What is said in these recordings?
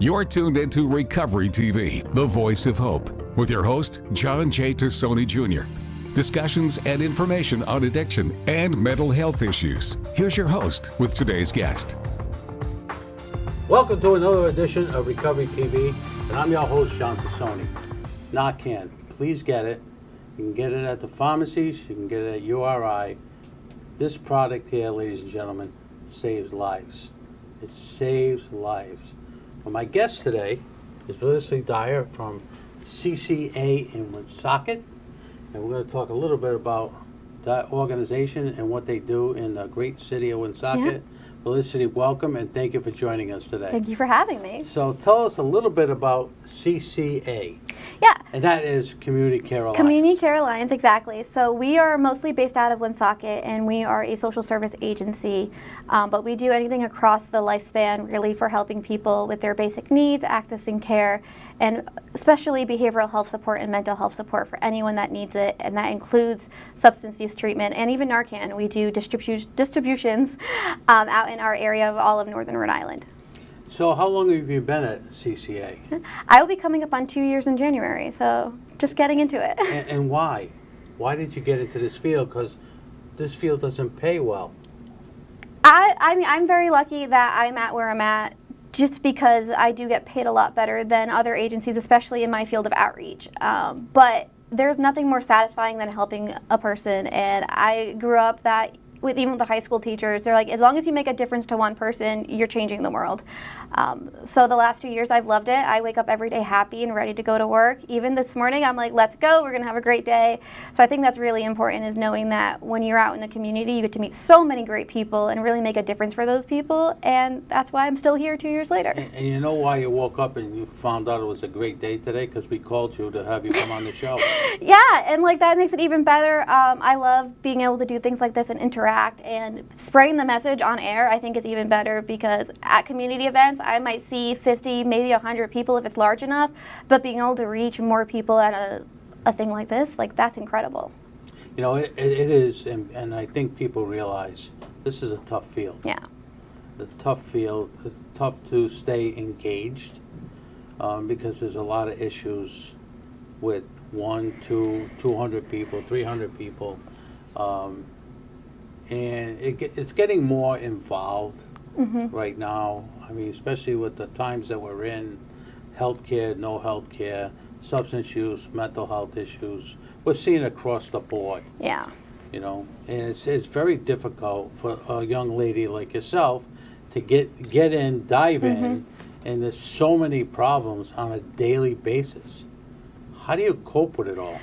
You're tuned into Recovery TV, the voice of hope, with your host, John J. Tassoni Jr. Discussions and information on addiction and mental health issues. Here's your host with today's guest. Welcome to another edition of Recovery TV, and I'm your host, John Tassoni. Narcan, please get it. You can get it at the pharmacies, you can get it at URI. This product here, ladies and gentlemen, saves lives. It saves lives. Well, my guest today is Felicity Dyer from CCA in Woonsocket, and we're going to talk a little bit about that organization and what they do in the great city of Woonsocket. Yeah. Felicity, welcome, and thank you for joining us today. Thank you for having me. So tell us a little bit about CCA. Yeah. And that is Community Care Alliance. Community Care Alliance, exactly. So we are mostly based out of Woonsocket, and we are a social service agency, but we do anything across the lifespan, really, for helping people with their basic needs, accessing care, and especially behavioral health support and mental health support for anyone that needs it, and that includes substance use treatment and even Narcan. We do distributions out in our area of all of Northern Rhode Island. So how long have you been at CCA? I will be coming up on 2 years in January, so just getting into it. And why? Why did you get into this field? Because this field doesn't pay well. I mean, I'm very lucky that I'm at where I'm at just because I do get paid a lot better than other agencies, especially in my field of outreach. But there's nothing more satisfying than helping a person, and I grew up that with even the high school teachers, they're like, as long as you make a difference to one person, you're changing the world. So the last 2 years, I've loved it. I wake up every day happy and ready to go to work. Even this morning, I'm like, let's go. We're going to have a great day. So I think that's really important, is knowing that when you're out in the community, you get to meet so many great people and really make a difference for those people. And that's why I'm still here 2 years later. And you know why you woke up and you found out it was a great day today? Because we called you to have you come on the show. Yeah, and like that makes it even better. I love being able to do things like this and interact, and spreading the message on air I think is even better, because at community events I might see 50, maybe 100 people if it's large enough, but being able to reach more people at a thing like this, like, that's incredible. You know, it is, and I think people realize this is a tough field. Yeah. It's a tough field. It's tough to stay engaged because there's a lot of issues with 200 people, 300 people. And it's getting more involved right now. I mean, especially with the times that we're in, healthcare, no healthcare, substance use, mental health issues. We're seeing it across the board. Yeah. You know, and it's very difficult for a young lady like yourself to get in, dive in, and there's so many problems on a daily basis. How do you cope with it all?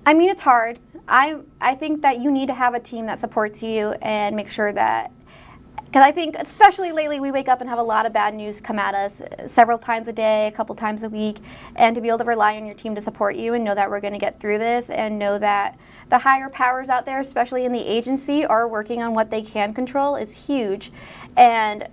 I mean, it's hard. I think that you need to have a team that supports you and make sure that, because I think especially lately we wake up and have a lot of bad news come at us several times a day, a couple times a week, and to be able to rely on your team to support you and know that we're going to get through this, and know that the higher powers out there, especially in the agency, are working on what they can control is huge. And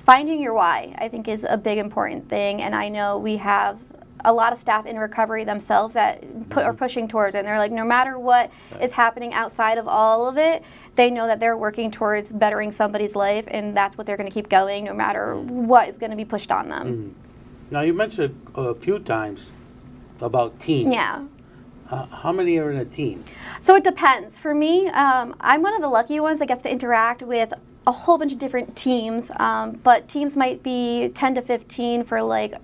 finding your why, I think, is a big important thing, and I know we have a lot of staff in recovery themselves that are pushing towards it, and they're like, no matter what is happening outside of all of it, they know that they're working towards bettering somebody's life, and that's what they're going to keep going no matter what is going to be pushed on them. Now, you mentioned a few times about teams. Yeah. How many are in a team? So it depends. For me, I'm one of the lucky ones that gets to interact with a whole bunch of different teams, but teams might be 10 to 15 for like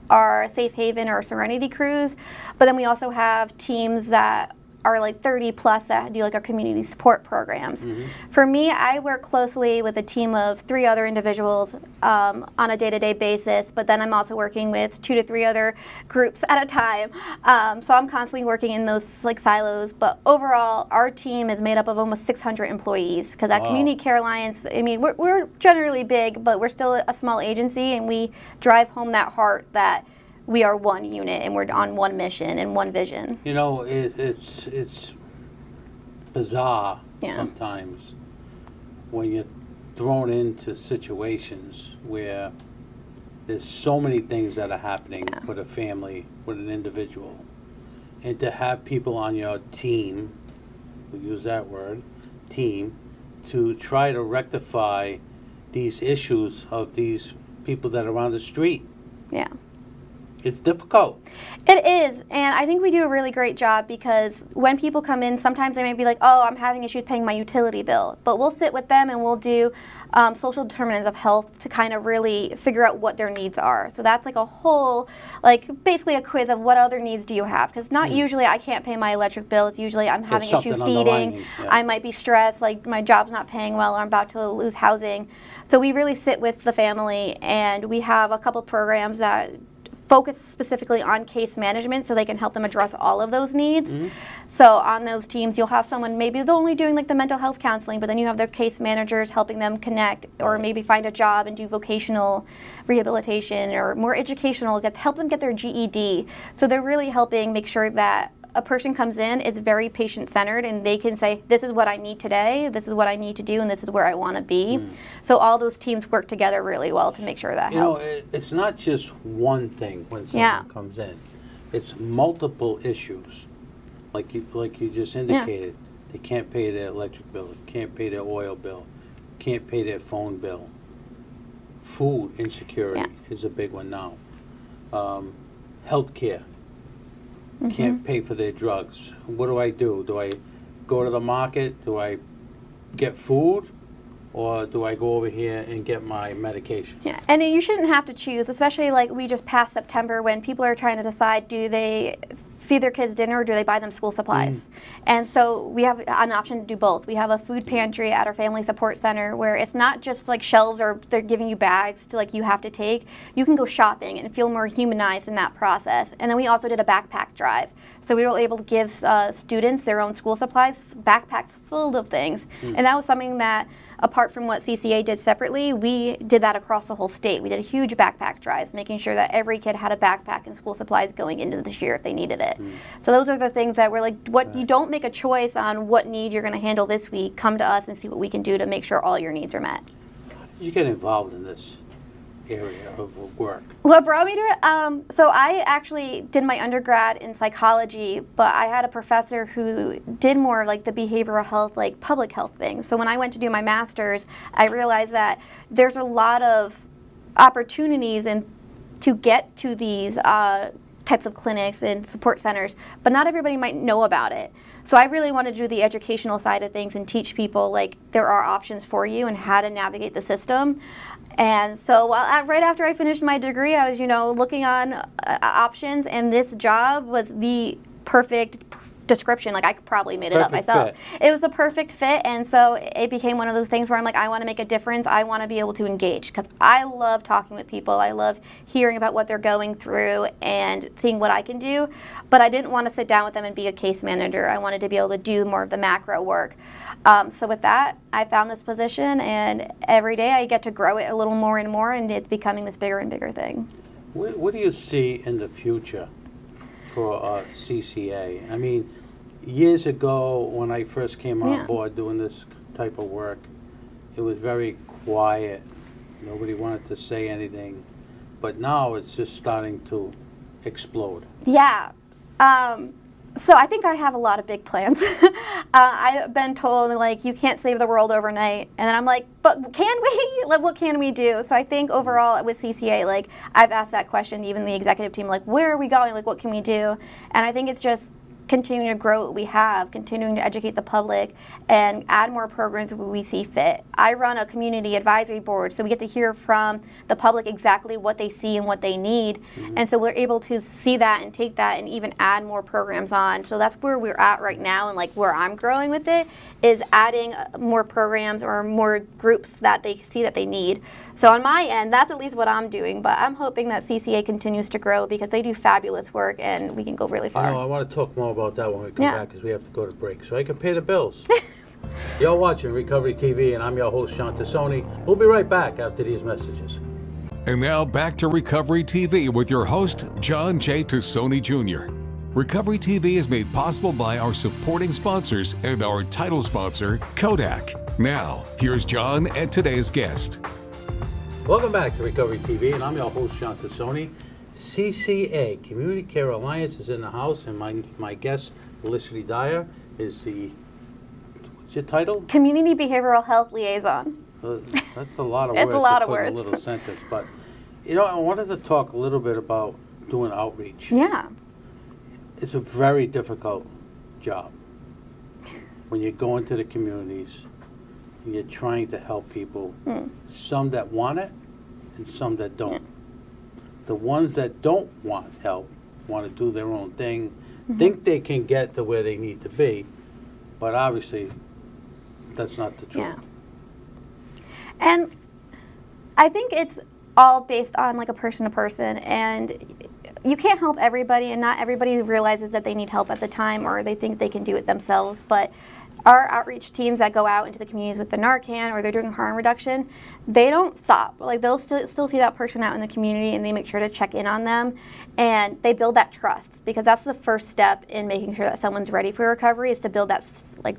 our Safe Haven or Serenity crews, but then we also have teams that are like 30 plus that do like our community support programs. For me, I work closely with a team of 3 other individuals on a day-to-day basis, but then I'm also working with 2 to 3 other groups at a time. So I'm constantly working in those like silos, but overall our team is made up of almost 600 employees, because at Community Care Alliance, I mean, we're generally big, but we're still a small agency, and we drive home that heart that we are one unit and we're on one mission and one vision. You know, it's bizarre sometimes when you're thrown into situations where there's so many things that are happening with a family, with an individual, and to have people on your team, we use that word, team, to try to rectify these issues of these people that are on the street. Yeah. It's difficult. It is, and I think we do a really great job because when people come in, sometimes they may be like, oh, I'm having issues paying my utility bill. But we'll sit with them and we'll do social determinants of health to kind of really figure out what their needs are. So that's like a whole, like basically a quiz of what other needs do you have. Because not usually I can't pay my electric bill. It's usually I'm having issue feeding. Yeah. I might be stressed, like my job's not paying well or I'm about to lose housing. So we really sit with the family, and we have a couple programs that focus specifically on case management so they can help them address all of those needs. So on those teams, you'll have someone, maybe they're only doing like the mental health counseling, but then you have their case managers helping them connect or maybe find a job and do vocational rehabilitation or more educational, help them get their GED. So they're really helping make sure that a person comes in, it's very patient-centered, and they can say, this is what I need today, this is what I need to do, and this is where I want to be. So all those teams work together really well to make sure that helps. It's not just one thing when someone comes in. It's multiple issues. Like you just indicated. They can't pay their electric bill, can't pay their oil bill, can't pay their phone bill. Food insecurity is a big one now. Health care. Can't pay for their drugs. What do? Do I go to the market? Do I get food? Or do I go over here and get my medication? Yeah, and you shouldn't have to choose, especially like we just passed September when people are trying to decide, do they feed their kids dinner or do they buy them school supplies? And so we have an option to do both. We have a food pantry at our family support center where it's not just like shelves or they're giving you bags to like you have to take. You can go shopping and feel more humanized in that process. And then we also did a backpack drive. So we were able to give students their own school supplies, backpacks full of things. And that was something that, apart from what CCA did separately, we did that across the whole state. We did a huge backpack drives, making sure that every kid had a backpack and school supplies going into this year if they needed it. So those are the things that we're like, you don't make a choice on what need you're going to handle this week. Come to us and see what we can do to make sure all your needs are met. How did you get involved in this area of work? What brought me to it? So I actually did my undergrad in psychology, but I had a professor who did more of like the behavioral health, like public health things. So when I went to do my master's, I realized that there's a lot of opportunities to get to these types of clinics and support centers, but not everybody might know about it. So I really wanted to do the educational side of things and teach people like there are options for you and how to navigate the system. And so right after I finished my degree, I was, looking on options, and this job was the perfect description. Like I probably made it up myself. Fit. It was a perfect fit, and so it became one of those things where I'm like, I want to make a difference. I want to be able to engage because I love talking with people. I love hearing about what they're going through and seeing what I can do. But I didn't want to sit down with them and be a case manager. I wanted to be able to do more of the macro work. So with that, I found this position, and every day I get to grow it a little more and more, and it's becoming this bigger and bigger thing. What do you see in the future for CCA? I mean, years ago when I first came on board doing this type of work, it was very quiet. Nobody wanted to say anything. But now it's just starting to explode. Yeah. So I think I have a lot of big plans. I've been told, like, you can't save the world overnight. And then I'm like, but can we? Like, what can we do? So I think overall with CCA, like, I've asked that question, even the executive team, like, where are we going? Like, what can we do? And I think it's just continuing to grow what we have, continuing to educate the public, and add more programs where we see fit. I run a community advisory board, so we get to hear from the public exactly what they see and what they need. And so we're able to see that and take that and even add more programs on. So that's where we're at right now, and like where I'm growing with it is adding more programs or more groups that they see that they need. So on my end, that's at least what I'm doing, but I'm hoping that CCA continues to grow because they do fabulous work and we can go really far. I want to talk more about that when we come back because we have to go to break so I can pay the bills. You're watching Recovery TV, and I'm your host, Sean Tassoni. We'll be right back after these messages. And now back to Recovery TV with your host, John J. Tassoni Jr. Recovery TV is made possible by our supporting sponsors and our title sponsor, Kodak. Now, here's John and today's guest. Welcome back to Recovery TV, and I'm your host, Sean Tassoni. CCA, Community Care Alliance, is in the house, and my guest, Felicity Dyer, is what's your title? Community Behavioral Health Liaison. That's a lot of It's words a lot to of put in a words. little sentence, but You know, I wanted to talk a little bit about doing outreach. Yeah. It's a very difficult job when you go into the communities and you're trying to help people. Some that want it and some that don't. The ones that don't want help, want to do their own thing, think they can get to where they need to be, but obviously that's not the truth. Yeah. And I think it's all based on like a person to person, and you can't help everybody, and not everybody realizes that they need help at the time, or they think they can do it themselves. But our outreach teams that go out into the communities with the Narcan, or they're doing harm reduction, they don't stop. Like, they'll still see that person out in the community, and they make sure to check in on them, and they build that trust, because that's the first step in making sure that someone's ready for recovery, is to build that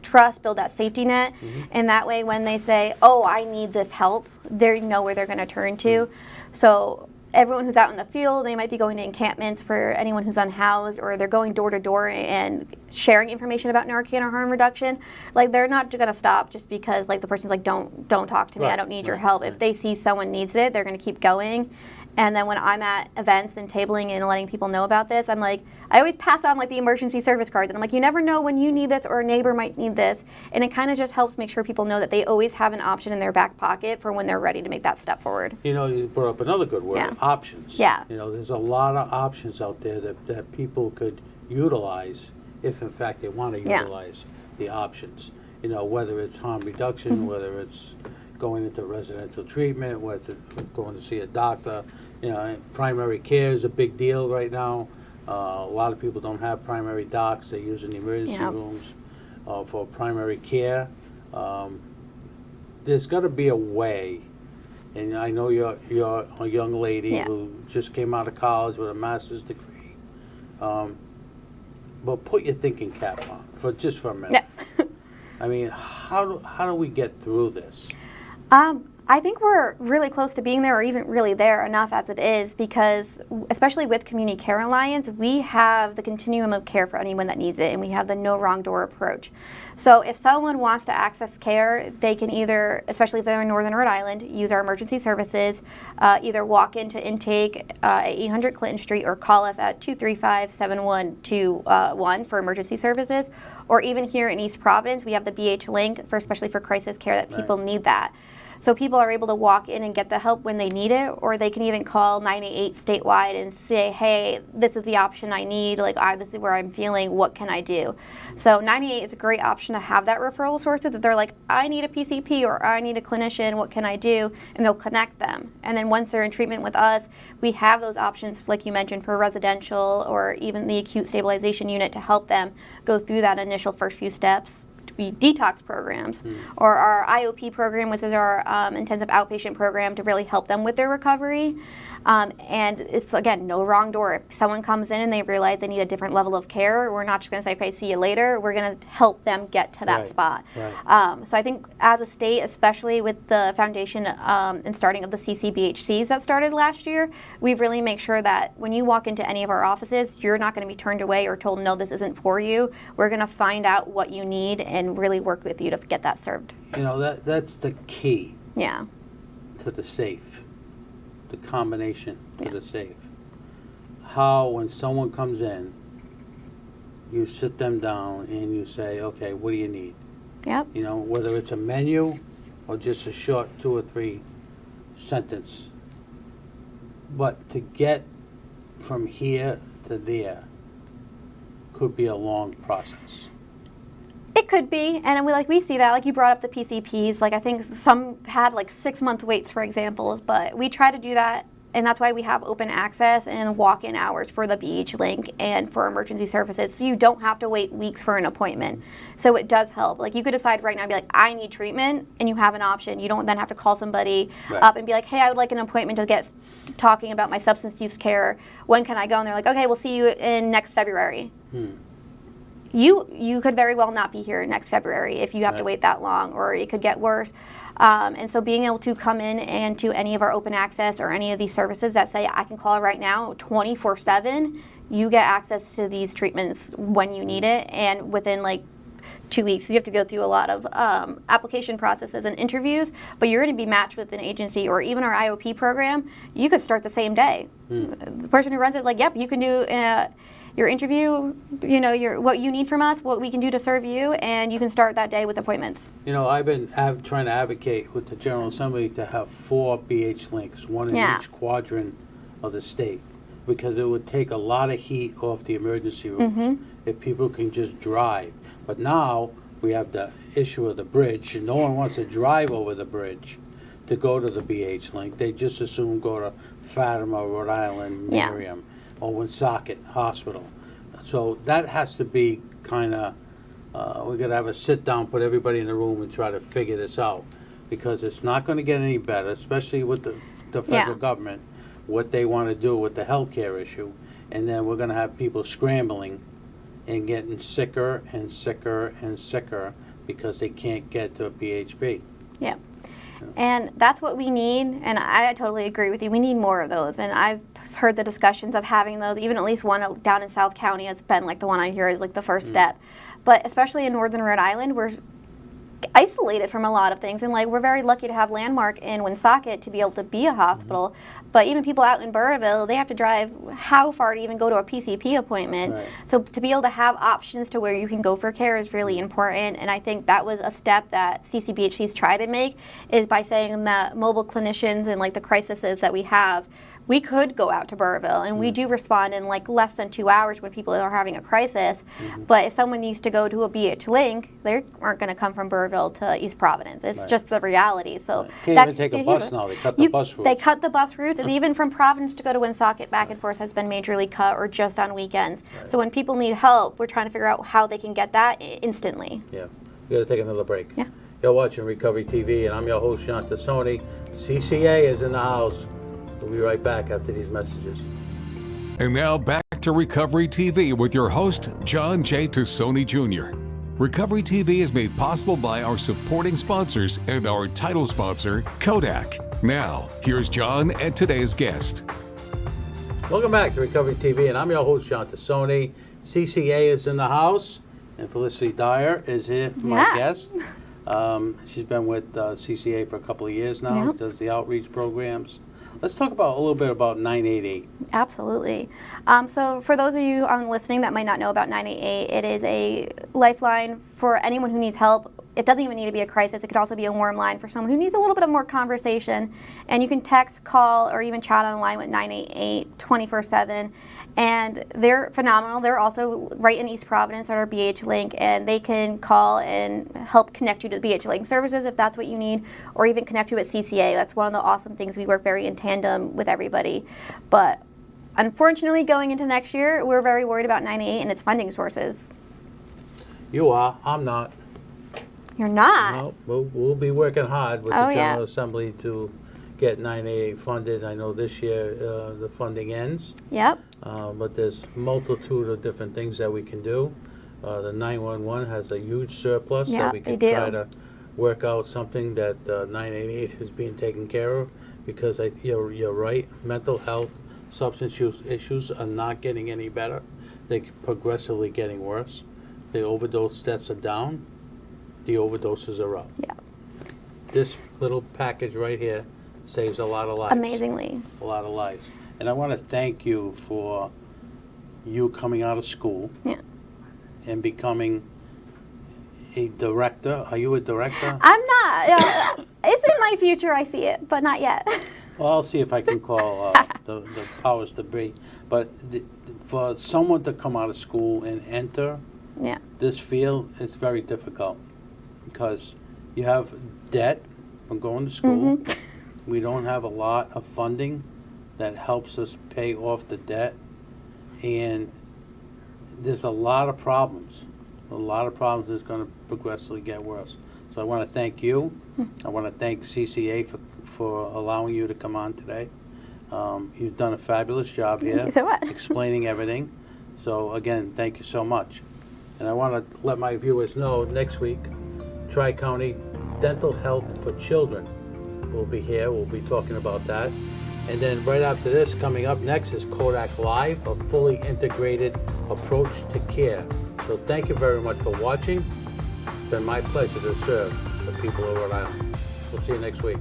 trust, build that safety net, and that way when they say, oh, I need this help, they know where they're going to turn to. So everyone who's out in the field, they might be going to encampments for anyone who's unhoused, or they're going door to door and sharing information about Narcan or harm reduction. Like, they're not going to stop just because like the person's like, don't talk to me, I don't need your help. If they see someone needs it, they're going to keep going. And then when I'm at events and tabling and letting people know about this, I'm like, I always pass on like the emergency service cards, and I'm like, you never know when you need this or a neighbor might need this, and it kind of just helps make sure people know that they always have an option in their back pocket for when they're ready to make that step forward. You know, you brought up another good word, options. Yeah. You know, there's a lot of options out there that people could utilize if in fact they want to utilize the options. You know, whether it's harm reduction, whether it's going into residential treatment, whether it's going to see a doctor. You know, primary care is a big deal right now. A lot of people don't have primary docs. They're using the emergency rooms for primary care. There's got to be a way, and I know you're a young lady who just came out of college with a master's degree, but put your thinking cap on for a minute. I mean, how do we get through this? I think we're really close to being there, or even really there enough as it is, because especially with Community Care Alliance, we have the continuum of care for anyone that needs it, and we have the no wrong door approach. So if someone wants to access care, they can either, especially if they're in Northern Rhode Island, use our emergency services, either walk into intake at 800 Clinton Street, or call us at 235-7121 for emergency services, or even here in East Providence, we have the BH Link, especially for crisis care, that people need that. So people are able to walk in and get the help when they need it, or they can even call 988 statewide and say, hey, this is the option I need, like, this is where I'm feeling, what can I do? So 988 is a great option to have that referral source, that they're like, I need a PCP, or I need a clinician, what can I do? And they'll connect them. And then once they're in treatment with us, we have those options, like you mentioned, for residential or even the acute stabilization unit, to help them go through that initial first few steps. Detox programs, or our IOP program, which is our intensive outpatient program, to really help them with their recovery. And it's, again, no wrong door. If someone comes in and they realize they need a different level of care, we're not just going to say, okay, see you later. We're going to help them get to that spot. So I think as a state, especially with the foundation and starting of the CCBHCs that started last year, we've really made sure that when you walk into any of our offices, you're not going to be turned away or told, no, this isn't for you. We're going to find out what you need and really work with you to get that served. You know, that's the key to the safe. The combination to the safe. How, when someone comes in, you sit them down and you say, okay, what do you need? You know, whether it's a menu or just a short 2 or 3 sentence. But to get from here to there could be a long process. It could be, and we see that, like you brought up the PCPs, like I think some had like 6-month waits, for example, but we try to do that, and that's why we have open access and walk-in hours for the BH Link and for emergency services, so you don't have to wait weeks for an appointment. So it does help. Like, you could decide right now and be like, I need treatment, and you have an option. You don't then have to call somebody up and be like, hey, I would like an appointment to get talking about my substance use care. When can I go? And they're like, okay, we'll see you in next February. You could very well not be here next February if you have to wait that long, or it could get worse. And so being able to come in and to any of our open access or any of these services that say, I can call right now 24/7, you get access to these treatments when you need it, and within like 2 weeks. You have to go through a lot of application processes and interviews, but you're going to be matched with an agency, or even our IOP program, you could start the same day. The person who runs it, like, yep, you can do your interview, what you need from us, what we can do to serve you, and you can start that day with appointments. I've been trying to advocate with the General Assembly to have 4 BH links, one in each quadrant of the state, because it would take a lot of heat off the emergency rooms if people can just drive. But now we have the issue of the bridge, and no one wants to drive over the bridge to go to the BH link. They just as soon go to Fatima, Rhode Island, Miriam, or Woonsocket Hospital. So that has to be kind of, we're going to have a sit down, put everybody in the room and try to figure this out, because it's not going to get any better, especially with the federal government, what they want to do with the healthcare issue. And then we're going to have people scrambling and getting sicker and sicker and sicker because they can't get to a PHP. Yeah. And that's what we need, and I totally agree with you. We need more of those, and I've heard the discussions of having those, even at least one down in South County has been like the one I hear is like the first step. But especially in Northern Rhode Island, we're isolated from a lot of things, and like we're very lucky to have Landmark in Woonsocket to be able to be a hospital. But even people out in Burrillville, they have to drive how far to even go to a PCP appointment. So to be able to have options to where you can go for care is really important, and I think that was a step that CCBHC's tried to make, is by saying that mobile clinicians and like the crises that we have, we could go out to Burrillville, and we do respond in like less than 2 hours when people are having a crisis. But if someone needs to go to a BH Link, they aren't going to come from Burrillville to East Providence. It's just the reality. So can't even take a bus now. They cut the bus routes. They cut the bus routes, and even from Providence to go to Woonsocket back and forth has been majorly cut, or just on weekends. So when people need help, we're trying to figure out how they can get that instantly. Yeah, we got to take another break. Yeah. You're watching Recovery TV, and I'm your host, John Tassoni. CCA is in the house. We'll be right back after these messages. And now back to Recovery TV with your host, John J. Tassoni Jr. Recovery TV is made possible by our supporting sponsors and our title sponsor, Kodak. Now, here's John and today's guest. Welcome back to Recovery TV, and I'm your host, John Tassoni. CCA is in the house, and Felicity Dyer is here, my guest. She's been with CCA for a couple of years now. She does the outreach programs. Let's talk about a little bit about 988. Absolutely. So for those of you listening that might not know about 988, it is a lifeline for anyone who needs help. It doesn't even need to be a crisis. It could also be a warm line for someone who needs a little bit of more conversation. And you can text, call, or even chat online with 988 24/7. And they're phenomenal. They're also right in East Providence at our BH Link, and they can call and help connect you to the BH Link services if that's what you need, or even connect you at CCA. That's one of the awesome things. We work very in tandem with everybody. But unfortunately, going into next year, we're very worried about 988 and its funding sources. You are. I'm not. You're not? No, we'll be working hard with the General Assembly to get 988 funded. I know this year the funding ends. Yep. But there's multitude of different things that we can do. The 911 has a huge surplus that we can try to work out something that 988 is being taken care of, because you're right, mental health, substance use issues are not getting any better. They're progressively getting worse. The overdose deaths are down. The overdoses are up. Yeah. This little package right here saves a lot of lives. Amazingly. A lot of lives. And I want to thank you for you coming out of school and becoming a director. Are you a director? I'm not. It's in my future, I see it, but not yet. Well, I'll see if I can call the powers to be. But for someone to come out of school and enter this field, it's very difficult, because you have debt from going to school. We don't have a lot of funding that helps us pay off the debt, and there's a lot of problems. A lot of problems that's going to progressively get worse. So I want to thank you. I want to thank CCA for allowing you to come on today. You've done a fabulous job here. Thank you so much. Explaining everything. So again, thank you so much. And I want to let my viewers know next week, Tri-County Dental Health for Children will be here. We'll be talking about that. And then right after this, coming up next is Kodak Live, a fully integrated approach to care. So thank you very much for watching. been my pleasure to serve the people of Rhode Island. We'll see you next week.